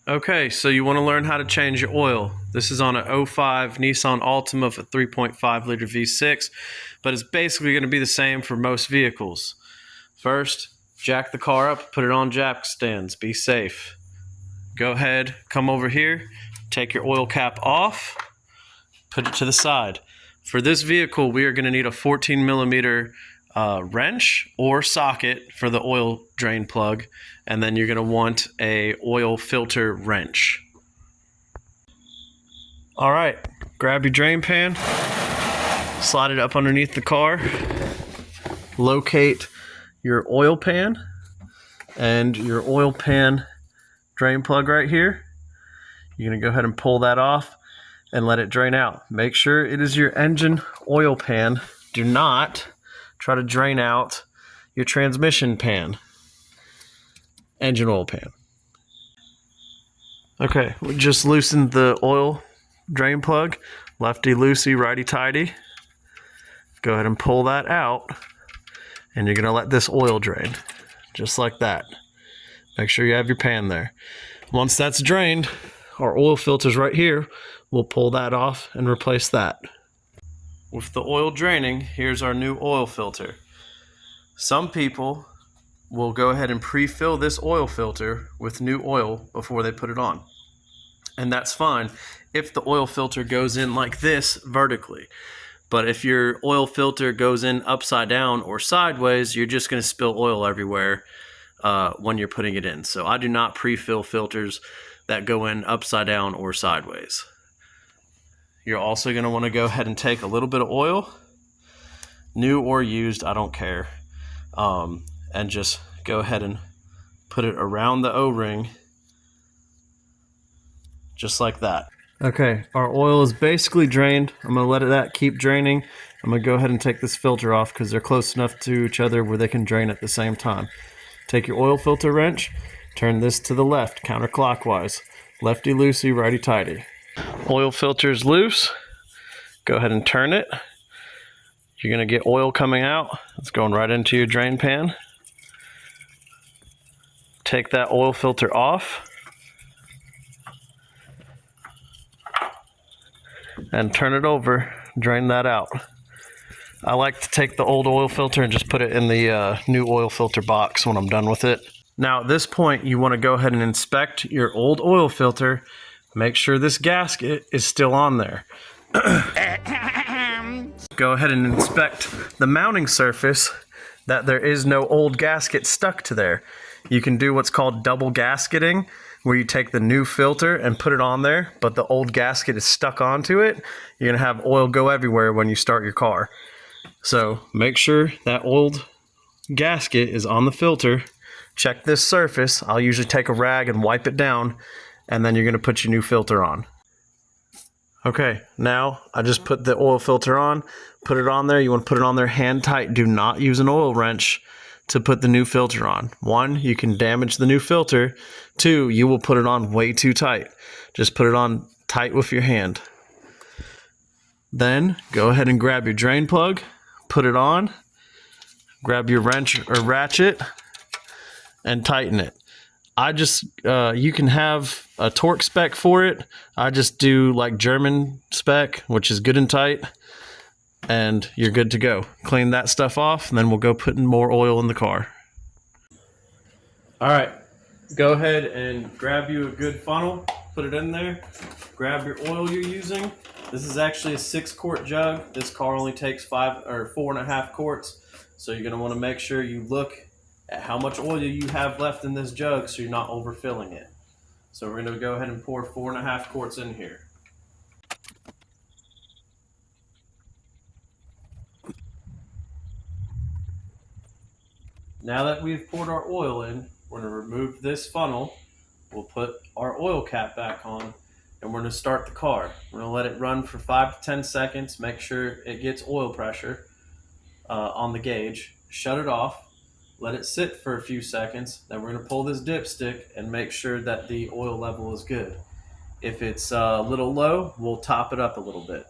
Okay, so you want to learn how to change your oil. This is on an '05 Nissan Altima for 3.5 liter V6, but it's basically going to be the same for most vehicles. First, jack the car up, put it on jack stands, be safe. Go ahead, come over here, take your oil cap off, put it to the side. For this vehicle, we are going to need a 14 millimeter wrench or socket for the oil drain plug, and then you're going to want a oil filter wrench. All right, grab your drain pan, slide it up underneath the car, locate your oil pan and your oil pan drain plug right here. You're going to go ahead and pull that off and let it drain out. Make sure it is your engine oil pan. Do not try to drain out your transmission pan, engine oil pan. Okay, we just loosened the oil drain plug, lefty loosey, righty tighty. Go ahead and pull that out, and you're gonna let this oil drain, just like that. Make sure you have your pan there. Once that's drained, our oil filter's right here. We'll pull that off and replace that. With the oil draining, here's our new oil filter. Some people will go ahead and pre-fill this oil filter with new oil before they put it on. And that's fine if the oil filter goes in like this vertically. But if your oil filter goes in upside down or sideways, you're just going to spill oil everywhere when you're putting it in. So I do not pre-fill filters that go in upside down or sideways. You're also going to want to go ahead and take a little bit of oil, new or used, I don't care, and just go ahead and put it around the O-ring, just like that. Okay, our oil is basically drained. I'm going to let that keep draining. I'm going to go ahead and take this filter off because they're close enough to each other where they can drain at the same time. Take your oil filter wrench, turn this to the left, counterclockwise. Lefty loosey, righty tighty. Oil filter's loose. Go ahead and turn it. You're going to get oil coming out. It's going right into your drain pan. Take that oil filter off and turn it over. Drain that out. I like to take the old oil filter and just put it in the new oil filter box when I'm done with it. Now at this point, you want to go ahead and inspect your old oil filter. Make sure this gasket is still on there. Go ahead and inspect the mounting surface, that there is no old gasket stuck to there. You can do what's called double gasketing, where you take the new filter and put it on there, but the old gasket is stuck onto it. You're gonna have oil go everywhere when you start your car. So make sure that old gasket is on the filter. Check this surface. I'll usually take a rag and wipe it down, and then you're gonna put your new filter on. Okay, now I just put the oil filter on, put it on there. You want to put it on there hand tight. Do not use an oil wrench to put the new filter on. One, you can damage the new filter. Two, you will put it on way too tight. Just put it on tight with your hand. Then go ahead and grab your drain plug, put it on, grab your wrench or ratchet, and tighten it. You can have a torque spec for it. I just do like German spec, which is good and tight, and you're good to go. Clean that stuff off, and then we'll go put in more oil in the car. All right, go ahead and grab you a good funnel, put it in there, grab your oil you're using. This is actually a 6-quart jug. This car only takes 4.5 quarts. So you're gonna wanna make sure you look at how much oil you have left in this jug so you're not overfilling it. So we're going to go ahead and pour 4.5 quarts in here. Now that we've poured our oil in, we're going to remove this funnel. We'll put our oil cap back on, and we're going to start the car. We're going to let it run for 5 to 10 seconds, make sure it gets oil pressure on the gauge, shut it off. Let it sit for a few seconds. Then we're going to pull this dipstick and make sure that the oil level is good. If it's a little low, we'll top it up a little bit.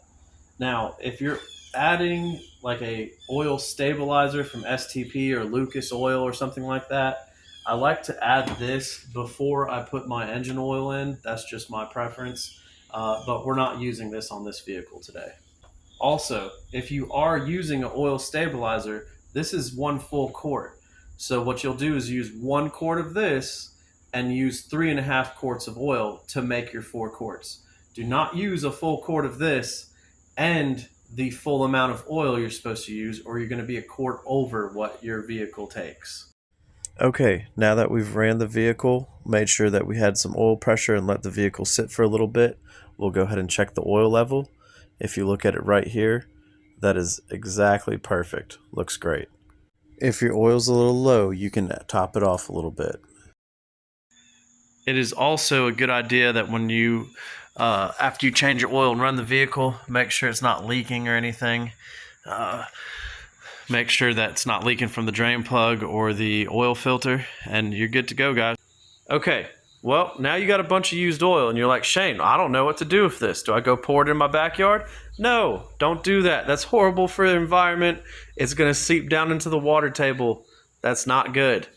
Now, if you're adding like a oil stabilizer from STP or Lucas Oil or something like that, I like to add this before I put my engine oil in. That's just my preference. But we're not using this on this vehicle today. Also, if you are using an oil stabilizer, this is 1 full quart. So what you'll do is use 1 quart of this and use 3.5 quarts of oil to make your 4 quarts. Do not use a full quart of this and the full amount of oil you're supposed to use, or you're going to be a quart over what your vehicle takes. Okay, now that we've ran the vehicle, made sure that we had some oil pressure and let the vehicle sit for a little bit, we'll go ahead and check the oil level. If you look at it right here, that is exactly perfect. Looks great. If your oil's a little low, you can top it off a little bit. It is also a good idea that when you, after you change your oil and run the vehicle, make sure it's not leaking or anything. Make sure that it's not leaking from the drain plug or the oil filter, and you're good to go, guys. Okay, well, now you got a bunch of used oil, and you're like, Shane, I don't know what to do with this. Do I go pour it in my backyard? No, don't do that. That's horrible for the environment. It's going to seep down into the water table. That's not good.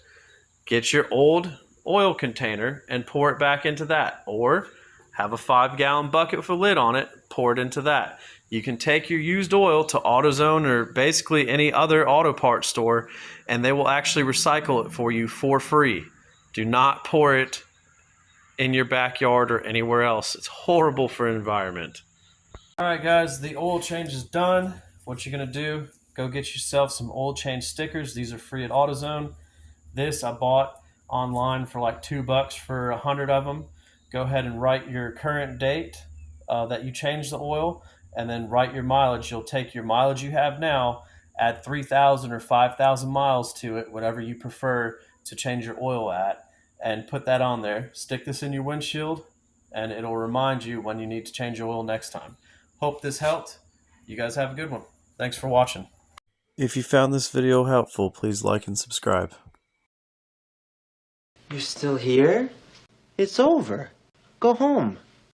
Get your old oil container and pour it back into that, or have a 5-gallon bucket with a lid on it, pour it into that. You can take your used oil to AutoZone or basically any other auto parts store, and they will actually recycle it for you for free. Do not pour it in your backyard or anywhere else. It's horrible for the environment. All right, guys, the oil change is done. What you're gonna do, go get yourself some oil change stickers. These are free at AutoZone. This I bought online for like $2 for 100 of them. Go ahead and write your current date that you changed the oil, and then write your mileage. You'll take your mileage you have now, add 3,000 or 5,000 miles to it, whatever you prefer to change your oil at, and put that on there. Stick this in your windshield, and it'll remind you when you need to change your oil next time. Hope this helped. You guys have a good one. Thanks for watching. If you found this video helpful, please like and subscribe. You're still here? It's over. Go home.